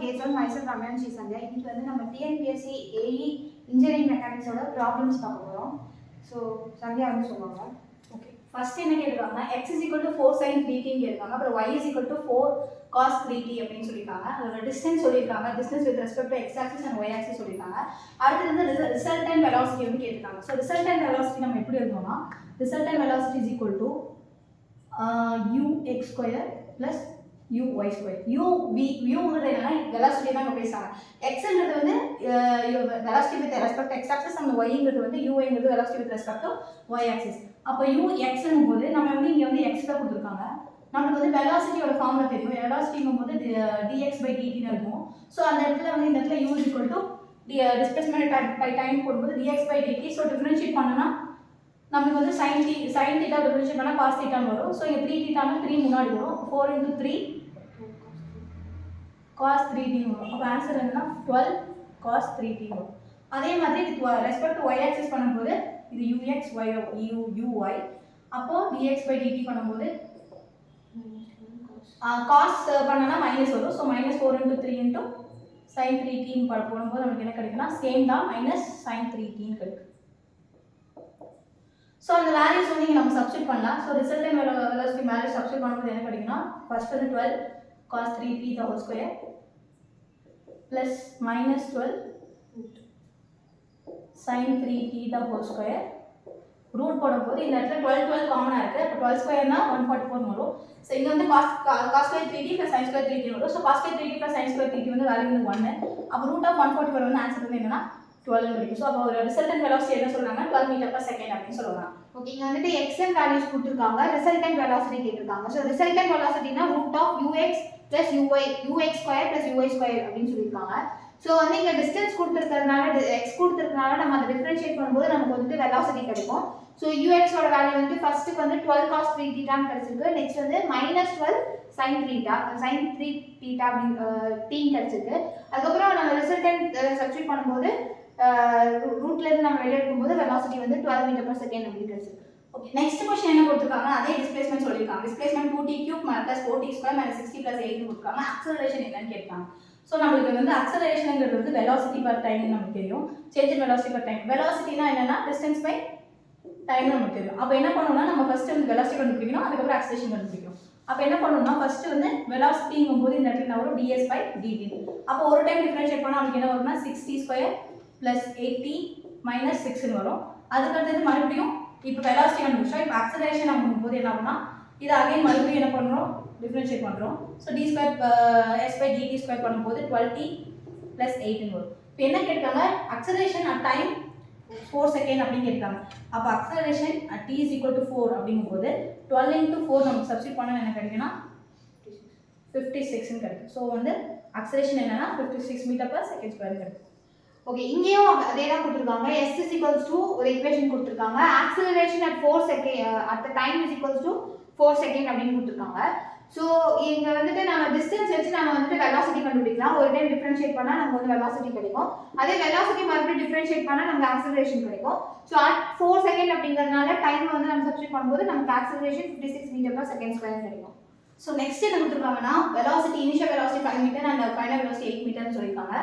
Gates myself Ramya Sandhya. இன்னைக்கு வந்து நம்ம டிஎன்பிஎஸ்சி ஏஇ இன்ஜினியரிங் மெக்கானிக்ஸோட ப்ராப்ளம்ஸ் பார்க்க போகிறோம். ஸோ சந்தியா வந்து சொல்லுவாங்க. ஓகே, ஃபர்ஸ்ட் என்ன கேட்டிருக்காங்க, x is equal to 4 sin 3t கேட்டிருக்காங்க. அப்புறம் y is equal to 4 cos 3t அப்படின்னு சொல்லியிருக்காங்க. அதோட டிஸ்டன்ஸ் சொல்லியிருக்காங்க, distance with respect to x axis and y axis சொல்லியிருக்காங்க. அடுத்து வந்து ரிசல்டன்ட் வெலாசிட்டி வந்து கேட்டிருக்காங்க. ஸோ ரிசல்டன்ட் வெலாசிட்டி நம்ம எப்படி எழுதுவோம்னா, resultant velocity is equal to ux square plus uy square. uங்கிறது என்னன்னா வெலாசிட்டி தான் நம்ம பேசுறாங்க. xங்கிறது வந்து velocity with respect x axis and yங்கிறது வந்து uyங்கிறது velocity with respect to y axis. அப்போ ux போது நம்ம வந்து இங்க வந்து x தான் கொடுத்துருக்காங்க. நமக்கு வந்து வெலாசிட்டியோட ஃபார்முலா தெரியும். வெலாசிட்டிங்கும் போது dx/dt ன்னு இருக்கும். ஸோ அந்த இடத்துல வந்து இந்த இடத்துல u is equal to displacement by time போடும்போது dx/dt. ஸோ டிஃபரன்ஷியேட் பண்ணனா நமக்கு வந்து sin θ டிஃபரன்ஷியேட் பண்ணா cos θ வரும். ஸோ இங்க 3θ னா 3 முன்னாடி வரும். 4 × 3 cos 3t வரும். அப்போ ஆன்சர் என்னன்னா 12 cos 3t வரும். அதே மாதிரி with respect to y axis பண்ணும்போது இது ux uy. அப்போ dx/dt பண்ணும்போது cos பண்ணனா மைனஸ் வரும். ஸோ -4 × 3 × sin 3t போடும்போது நமக்கு என்ன கிடைக்குன்னா சேம் தான் -sin 3t கிடைக்கும். ஸோ அந்த வேல்யூஸ் வந்து இங்கே நம்ம சப்ஸ்டிட் பண்ணலாம். So resultant velocity value substitute பண்ணும்போது என்ன கிடைக்குன்னா, ஃபர்ஸ்ட் வந்து 12 cos 3t the whole square plus -12 sin 3t the whole square. Root போடும்போது இந்த இடத்துல 12 காமனாக இருக்குது. அப்போ 12 ஸ்கொயர்னா 144 வரும். ஸோ இங்கே வந்து cos square 3t plus sin square 3t வரும். So cos square 3t plus sin square 3t வந்து வேல்யூ வந்து 1. அப்போ ரூட் ஆஃப் 144 வந்து ஆன்சர் வந்து என்னன்னா 12 கிடைக்கும். ஸோ அப்போ ஒரு ரிசல்டன்ட் வெலாசிட்டி என்ன சொல்றாங்க, 12 m/s அப்படின்னு சொல்லுவாங்க. ஓகே, இங்க வந்துட்டு எக்ஸ்என் வேல்யூஸ் கொடுத்துருக்காங்க, ரிசல்டன்ட் வெலாசிட்டி கேட்டிருக்காங்க. ஸோ ரிசல்டன்ட் வெலாசிட்டினா root of ux plus ux square plus uy square அப்படின்னு சொல்லியிருக்காங்க. ஸோ வந்து இங்கே டிஸ்டன்ஸ் கொடுத்துருக்கிறதுனால எக்ஸ் கொடுத்துருக்கனால நம்ம அதை டிஃபரன்ஷியேட் பண்ணும்போது நமக்கு வந்துட்டு வெலாசிட்டி கிடைக்கும். ஸோ யூஎக்ஸோட வேல்யூ வந்து ஃபர்ஸ்ட்டுக்கு வந்து 12 cos 3θ கிடைச்சிருக்கு. நெக்ஸ்ட் வந்து -12 sin 3θ அப்படின்னு டீன் கிடைச்சிருக்கு. அதுக்கப்புறம் நம்ம ரிசல்டன்ட் சப்ஸ்டிட் பண்ணும்போது ரூட்ல இருந்து நம்ம வெளியே எடுக்கும்போது வெலாசிட்டி வந்து 12 m/s அப்படின்னு கிடைச்சிருக்கு. ஓகே, நெக்ஸ்ட் क्वेश्चन என்ன கொடுத்திருக்காங்க, அதே டிஸ்பிளேஸ்மென்ட் சொல்லிருக்காங்க. டிஸ்பிளேஸ்மென்ட் 2t³ + 4t² - 60 + 8 கொடுத்திருக்காங்க. அக்ஸலரேஷன் என்னன்னு கேட்டாங்க. ஸோ நம்மளுக்கு வந்து அக்ஸலரேஷன்ங்கிறது வந்து வெலாசிட்டி பர் டைம் நமக்கு தெரியும். Change in velocity per time. வெலாசிட்டினா என்னன்னா டிஸ்டன்ஸ் பை டைம் நமக்கு தெரியும். அப்போ என்ன பண்ணணும்னா நம்ம ஃபர்ஸ்ட் வந்து வெலாசிட்டி கண்டுபிடிக்கணும், அதுக்கப்புறம் அக்ஸலரேஷன் கண்டுபிடிக்கணும். அப்போ என்ன பண்ணணும்னா ஃபர்ஸ்ட் வந்து வெலாசிட்டிங்கும் போது இந்த இடத்துல வரும் ds/dt. அப்போ ஒரு டைம் டிஃபரன்ஷியேட் பண்ணா நமக்கு என்ன வரும்னா 60² + 8t - 6 வரும். அதுக்கு அடுத்தது மறுபடியும் இப்போ வெலாசிட்டி கண்டுபிடிச்சோம். இப்போ அக்ஸலரேஷன் ஆகும்போது என்ன ஆகும்னா இது அகைன் மறுபடியும் என்ன பண்ணுறோம், டிஃபரன்ஷியேட் பண்ணுறோம். ஸோ d²s/dt² பண்ணும்போது 12t + 8 வரும். இப்போ என்ன கேட்காங்க, அக்ஸலரேஷன் அட் டைம் 4 செகண்ட் அப்படின்னு கேட்காங்க. அப்போ அக்ஸலரேஷன் at t = 4 அப்படிங்கும்போது 12 × 4 நமக்கு சப்ஸ்டிட் பண்ண என்ன கிடைக்குன்னா 56 கிடைக்கும். ஸோ வந்து அக்ஸலரேஷன் என்னன்னா 56 m/s² கிடைக்கும். ஓகே, இங்கேயும் அதே தான் கொடுத்துருக்காங்க. s = ஒரு ஈக்குவேஷன் கொடுத்துருக்காங்க. Acceleration at 4 second at the time is equals to 4 second அப்படின்னு கொடுத்துருக்காங்க. ஸோ இங்க வந்துட்டு நம்ம டிஸ்டன்ஸ் வச்சு நம்ம வந்துட்டு வெலாசிட்டி கண்டுபிடிக்கலாம். ஒரு டைம் டிஃபரன்ஷியேட் பண்ணா நமக்கு வந்து வெலாசிட்டி கிடைக்கும். அதே வெலாசிட்டி மறுபடியும் டிஃபரன்ஷியேட் பண்ணா நமக்கு ஆக்ஸலரேஷன் கிடைக்கும். ஸோ at 4 செகண்ட் அப்படிங்கிறதுனால டைம் வந்து நம்ம சப்ஸ்டிட் பண்ணும்போது நமக்கு ஆக்ஸலரேஷன் 56 m/s² கிடைக்கும். ஸோ நெக்ஸ்ட் என்ன கொடுத்துருக்காங்கன்னா velocity initial velocity 5 meter and final velocity 8 மீட்டர்னு சொல்லியிருக்காங்க.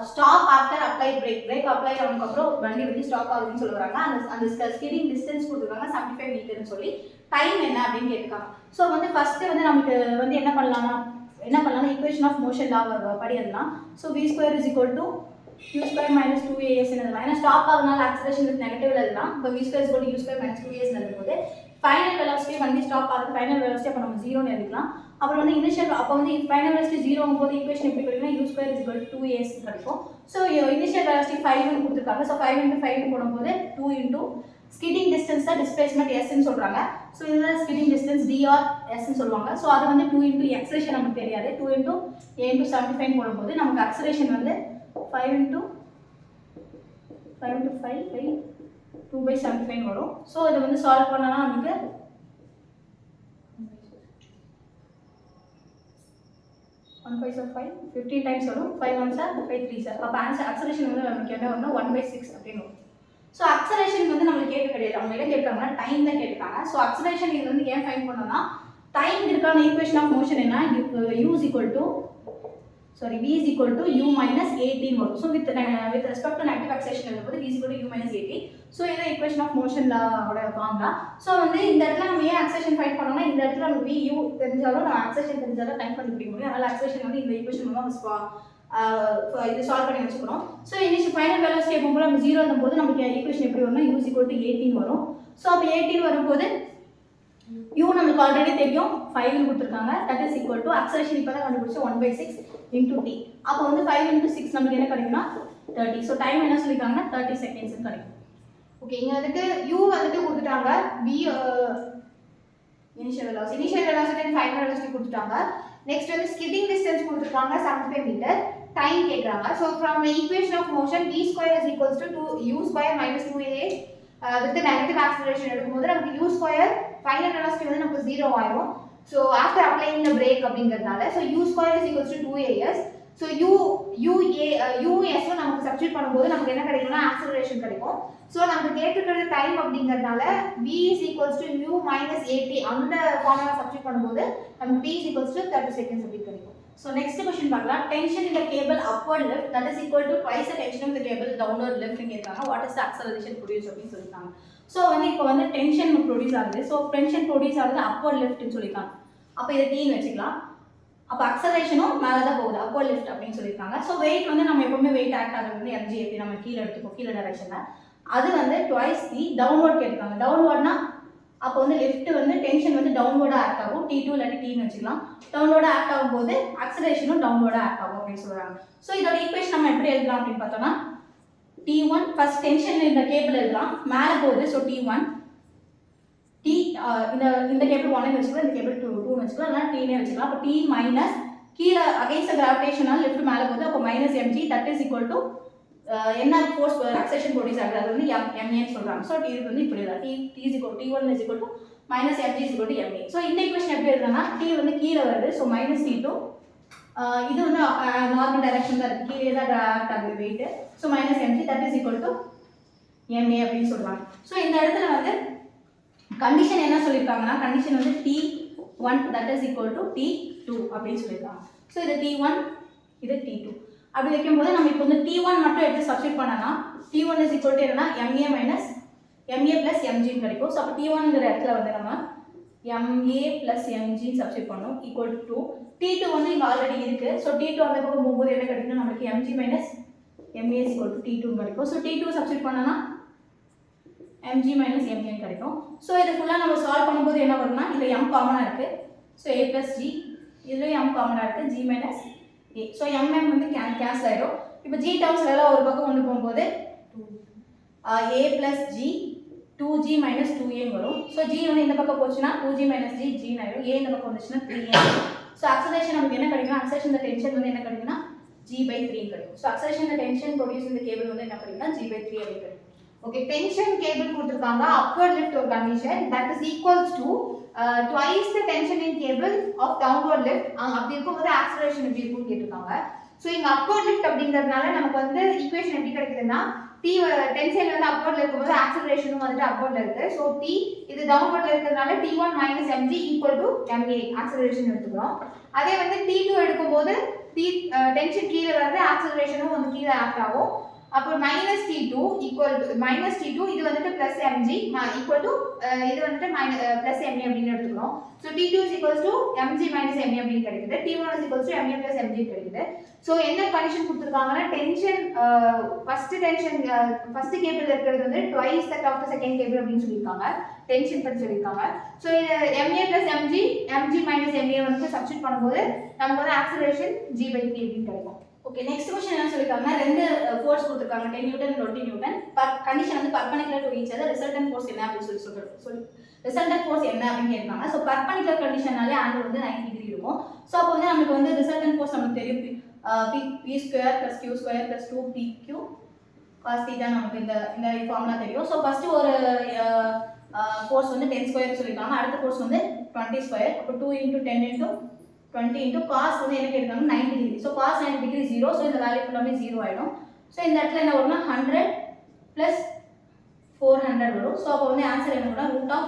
Stop after apply brake apply ஆனதுக்கப்புறம் வண்டி வந்து ஸ்டாப் ஆகுதுன்னு சொல்லுவாங்க. அந்த ஸ்கிடிங் டிஸ்டன்ஸ் கொடுத்துருக்காங்க 75 மீட்டர்னு சொல்லி. டைம் என்ன அப்படின்னு கேட்டிருக்காங்க. ஸோ வந்து ஃபர்ஸ்ட் வந்து நமக்கு வந்து என்ன பண்ணலாம்னா ஈக்குவேஷன் ஆஃப் மோஷன் லா படி எழுதலாம். ஸோ v² = q² - 2as ஏன்னா ஸ்டாப் ஆகுதுனால ஆக்ஸலரேஷன் வித் நெகட்டிவ்ல எழுதலாம். இப்போ v² = u² - 2as எழுதும்போது ஃபைனல் வெலாசிட்டி வண்டி ஸ்டாப் ஆகுது, ஃபைனல் வெலாசிட்டி அப்போ நம்ம 0ன்னு எழுதிக்கலாம். அப்புறம் வந்து இனிஷியல் அப்போ வந்து ஃபைனல் வெலாசிட்டி 0 போது ஈக்குவேஷன் எப்படி கிடைக்கும்னா u² = 2as கிடைக்கும். ஸோ இனிஷியல் வெலாசிட்டி 5ன்னு கொடுத்துருக்காங்க. ஸோ 5 × 5 போடும்போது 2 ஸ்கிடிங் டிஸ்டன்ஸ் தான் டிஸ்பிளேஸ்மென்ட் sன்னு சொல்றாங்க. ஸோ இதுதான் ஸ்கிடிங் டிஸ்டன்ஸ் dr/s சொல்லுவாங்க. ஸோ அது வந்து 2 × அக்ஸலரேஷன் நமக்கு தெரியாது. 2 × a × 75 போடும்போது நமக்கு அக்ஸலரேஷன் வந்து 5 × 2/75 வரும். ஸோ இதை வந்து சால்வ் பண்ணனா நமக்கு 1 5 5 15 டைம்ஸ் வரும். 5 1 5 3 அப்போ ஆன்சர் அக்ஸலரேஷன் வந்து நமக்கு என்ன வரும்னா 1/6 அப்படின்னு வரும். ஸோ அக்ஸலரேஷன் வந்து நம்மளுக்கு கேட்க கிடையாது. அவங்க என்ன கேட்காங்கன்னா டைம் தான் கேட்காங்க. ஸோ அக்ஸலரேஷன் இது வந்து ஏன் ஃபைண்ட் பண்ணோம்னா டைம் இருக்கான ஈக்குவேஷன் ஆஃப் மோஷன் என்ன u = sorry v is equal to u minus 18 வரும். So with respect to negative acceleration எழுதும்போது v is equal to u minus 18. So இதான் equation of motion ஓட ஃபார்முலா. ஸோ வந்து இந்த இடத்துல நம்ம ஏன் acceleration ஃபைண்ட் பண்ணோம்னா இந்த இடத்துல நம்ம v u தெரிஞ்சாலும் நம்ம acceleration தெரிஞ்சாலும் டைம் கண்டுபிடிக்க முடியும். அதனால acceleration வந்து இந்த equation மூலமா இது சால்வ் பண்ணி வச்சுக்கிறோம். ஸோ இனிஷியல் ஃபைனல் வெலாசிட்டி எப்போ நம்ம 0 வரும்போது நமக்கு ஈக்குவேஷன் எப்படி வரும்னா u is equal to 18 வரும். ஸோ அப்போ 18 வரும்போது u நமக்கு ஆல்ரெடி தெரியும் 5 கொடுத்துருக்காங்க. That is equal to acceleration இப்போ தான் கண்டுபிடிச்சோம் 1/6 இன்டூ t. அப்போ வந்து 5 into 6 நமக்கு என்ன கிடைக்கும்னா 30. ஸோ டைம் என்ன சொல்லியிருக்காங்க 30 seconds கிடைக்கும். ஓகே, இங்கே வந்துட்டு u வந்துட்டு கொடுத்துட்டாங்க, v initial velocity and final velocity கொடுத்துட்டாங்க. நெக்ஸ்ட் வந்து ஸ்கிட்டிங் டிஸ்டன்ஸ் கொடுத்துருக்காங்க 75 மீட்டர், டைம் கேட்குறாங்க. So from equation of motion v square is equals to 2u square minus 2a with negative acceleration எடுக்கும்போது நமக்கு u ஸ்கொயர் ஃபைனல் வெலாசிட்டி வந்து நமக்கு 0 ஆயிரும். So after அப்ளைங் த break அப்படிங்கிறதுனால so u square is equals to 2as. So us நமக்கு substitute பண்ணும்போது நமக்கு என்ன கிடைக்கும்னா ஆக்சலரேஷன் கிடைக்கும். ஸோ நமக்கு கேட்டிருக்கிறது டைம் அப்படிங்கிறதுனால v is equals to u minus 80 அந்த ஃபார்முலா சப்ஸ்டிட் பண்ணும்போது நமக்கு t is equals to 30 seconds அப்படி கிடைக்கும். So next question பார்க்கலாம். Tension in the cable upward lift that is equal to twice the tension of the cable downward lift ன்னு கேட்குறாங்க. What is the acceleration produced அப்படின்னு சொல்லியிருக்காங்க. So வந்து இப்போ வந்து டென்ஷன் ப்ரொடியூஸ் ஆகுது. ஸோ டென்ஷன் ப்ரொடியூஸ் ஆகுது upward liftன்னு சொல்லியிருக்காங்க. அப்போ இதை t வச்சுக்கலாம். அப்போ அக்சலரேஷனும் மேலே தான் போகுது upward lift அப்படின்னு சொல்லியிருக்காங்க. ஸோ வெயிட் வந்து நம்ம எப்பவுமே வெயிட் ஆக்ட் ஆகிறது வந்து mg எப்படி நம்ம கீழே எடுத்துப்போம் கீழே டைரக்ஷனில், அது வந்து ட்வைஸ் தி டவுன்வர்ட் கேட்குறாங்க. டவுன்வர்ட்னா அப்போ வந்து லெஃப்ட் வந்து டென்ஷன் வந்து டவுன்வர்டாக ஆக்ட் ஆகும், T2 இல்லாட்டி Tன்னு வச்சுக்கலாம். டவுன்வர்டாக ஆக்ட் ஆகும்போது அக்சலரேஷனும் டவுன்வர்டாக ஆக்ட் ஆகும் அப்படின்னு சொல்கிறாங்க. ஸோ இதோட ஈக்குவேஷன் நம்ம எப்படி எழுதலாம் அப்படின்னு பார்த்தோம்னா T1 ஃபர்ஸ்ட் டென்ஷன் இந்த கேபிள் எழுதலாம், மேலே போகுது. ஸோ T1 T இந்த கேபிள் 1 வச்சுக்கலாம், இந்த கேபிள் 2 வச்சுக்கலாம், இல்லைனா Tனே வச்சுக்கலாம். அப்போ T மைனஸ் கீழே அகைன்ஸ்ட் கிராவிடேஷனால் லெஃப்ட் மேலே போகுது, அப்போ minus mg that is equal to என்ன ஃபோர்ஸ் அக்சலரேஷன் ப்ரொடியூஸ் ஆகுது அது வந்து ma சொல்றாங்க. ஸோ இது வந்து இப்படி தான் t is equal t1 is equal to minus mg is equal to ma. So இந்த ஈக்குவேஷன் எப்படி எழுதுனா t வந்து கீழே வருது, ஸோ மைனஸ் t2 இது வந்து நார்மல் டைரக்ஷன் தான் இருக்கு, கீழே தான் ஆக்ட் ஆகுது weight. So minus mg that is equal to ma அப்படின்னு சொல்றாங்க. ஸோ இந்த இடத்துல வந்து கண்டிஷன் என்ன சொல்லியிருக்காங்கன்னா கண்டிஷன் வந்து t1 that is equal to t2 அப்படின்னு சொல்லியிருக்காங்க. ஸோ இது t1 இது t2 அப்படி வைக்கும்போது நம்ம இப்போ வந்து T1 மட்டும் எடுத்து சப்ஸ்டிட் பண்ணனா T1 is equal to என்னன்னா MA minus MA plus MG கிடைக்கும். ஸோ அப்போ T1ங்கிற இடத்துல வந்து நம்ம MA plus MG சப்ஸ்டிட் பண்ணோம் equal to 2. T2 வந்து இங்கே ஆல்ரெடி இருக்கு. ஸோ T2 அந்த பக்கம் போகும்போது என்ன கிடைக்கும்னா நமக்கு MG minus MA is equal to T2 கிடைக்கும். ஸோ T2 சப்ஸ்டிட் பண்ணனா MG minus MA கிடைக்கும். ஸோ இது ஃபுல்லாக நம்ம சால்வ் பண்ணும்போது என்ன வரும்னா இதில் M காமனாக இருக்கு. ஸோ A plus G இதுலேயும் M காமனாக இருக்கு, G minus A. So mm வந்து கேன்சல் ஆகிடும். இப்போ G டேர்ம்ஸ் எல்லாம் ஒரு பக்கம் கொண்டு போகும்போது A plus G 2G minus 2A வரும். ஸோ G வந்து இந்த பக்கம் போச்சுன்னா 2G minus G G ஆகிடும். A இந்த பக்கம் வந்துச்சுன்னா 3A. ஸோ அக்சலரேஷன் நமக்கு என்ன கிடைக்கும்னா அக்சலரேஷன் இந்த டென்ஷன் வந்து என்ன கிடைக்கும்னா G/3 கிடைக்கும். ஸோ அக்சலரேஷன் இந்த டென்ஷன் ப்ரொடியூஸ் இந்த கேபிள் வந்து என்ன கிடைக்கும்னா G/3 அப்படி கிடைக்கும். ஓகே, டென்ஷன் கேபிள் கொடுத்துருக்காங்க upward lift ஒரு condition that is equals to twice the tension in cable of downward lift. அப்படி இருக்கும்போது acceleration எப்படி இருக்கும்னு கேட்டிருக்காங்க. ஸோ இங்கே upward lift அப்படிங்கிறதுனால நமக்கு வந்து ஈக்குவேஷன் எப்படி கிடைக்குதுன்னா டென்ஷன் வந்து upwardல இருக்கும்போது ஆக்சலரேஷனும் வந்துட்டு upwardல இருக்கு. ஸோ T இது downwardல இருக்கிறதுனால T1 minus mg equal to ma acceleration எடுத்துக்கிறோம். அதே வந்து T2 எடுக்கும்போது டென்ஷன் கீழே வருது, ஆக்சலரேஷனும் வந்து கீழே ஆக்ட் ஆகும். அப்போ minus T2 equal to minus T2 இது வந்துட்டு plus mg equal to இது வந்துட்டு plus ma அப்படின்னு எடுத்துக்கிறோம். So T2 is equals to mg minus ma அப்படின்னு கிடைக்குது. T1 is equals to ma plus mg கிடைக்குது. ஸோ என்ன கண்டிஷன் கொடுத்துருக்காங்கன்னா டென்ஷன் ஃபர்ஸ்ட் கேபிள் இருக்கிறது வந்து twice that of the second cable அப்படின்னு சொல்லியிருக்காங்க, டென்ஷன் பற்றி சொல்லியிருக்காங்க. ஸோ இது ma plus mg minus ma வந்து சப்ஸ்டிட் பண்ணும்போது நமக்கு வந்து ஆக்சலரேஷன் g/3 அப்படின்னு கிடைக்கும். ஓகே, நெக்ஸ்ட் क्वेश्चन என்ன சொல்லிருக்காங்க, ரெண்டு ஃபோர்ஸ் கொடுத்திருக்காங்க 10 நியூட்டன் 20 நியூட்டன். கண்டிஷன் வந்து perpendicular to each other, resultant force என்ன அப்படி சொல்லி ரிசல்டன்ட் ஃபோர்ஸ் என்ன அப்படின்னு கேட்காங்க. ஸோ பர்பெண்டிகுலர் கண்டிஷனாலே ஆங்கிள் வந்து 90 டிகிரி இருக்கும். ஸோ அப்போ வந்து நமக்கு வந்து ரிசல்டன்ட் ஃபோர்ஸ் நமக்கு தெரியும் p square + q square + 2pq cos θ நமக்கு இந்த ஃபார்முலா தெரியும். ஸோ ஃபர்ஸ்ட் ஒரு ஃபோர்ஸ் வந்து 10 ஸ்கொயர் சொல்லிருக்காங்க, அடுத்த ஃபோர்ஸ் வந்து 20 ஸ்கொயர். அப்போ 2 × 10 × 20 into cos வந்து என்ன கேட்குறாங்க 90 degree. So cos 90 degree 0. So இந்த வேல்யூ ஃபுல்லாமே 0 ஆகிடும். ஸோ இந்த இடத்துல என்ன வரும்னா 100 + 400 வரும். ஸோ அப்போ வந்து ஆன்சர் என்ன வரும்னா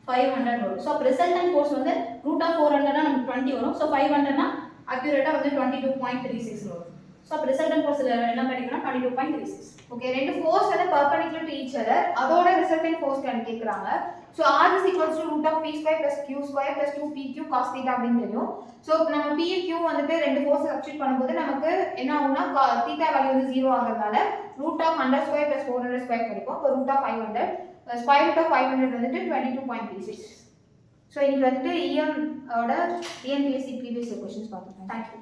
√500 வரும். ஸோ அப்போ ரிசல்டன்ட் ஃபோர்ஸ் வந்து √400 நமக்கு 20 வரும். ஸோ 500னா அக்யூரேட்டாக வந்து 22.36 வரும். ஸோ அப்போ ரிசல்டன் ஃபோர்ஸில் என்ன கிடைக்கும்னா 22.36. ஓகே, ரெண்டு ஃபோர்ஸ் வந்து perpendicular to each other, அதோட ரிசல்டன்ட் ஃபோர்ஸ் கேட்குறாங்க. So r is equals to root of p square plus q square plus 2pq cos theta அப்படின்னு தெரியும். ஸோ நம்ம p q வந்துட்டு ரெண்டு ஃபோர்ஸ் சப்ஸ்டிட் பண்ணும்போது நமக்கு என்ன ஆகும்னா தீட்டா வேல்யூ வந்து 0 ஆகிறதுனால root of 100 square plus 400 square கிடைக்கும். இப்போ root of 500 square root of 500 வந்துட்டு 22.36. ஸோ இன்னைக்கு வந்துட்டு EM ஓட EMPSC ப்ரீவியஸ் கொஸ்டின்ஸ் பார்த்துருக்கோம். தேங்க்யூ.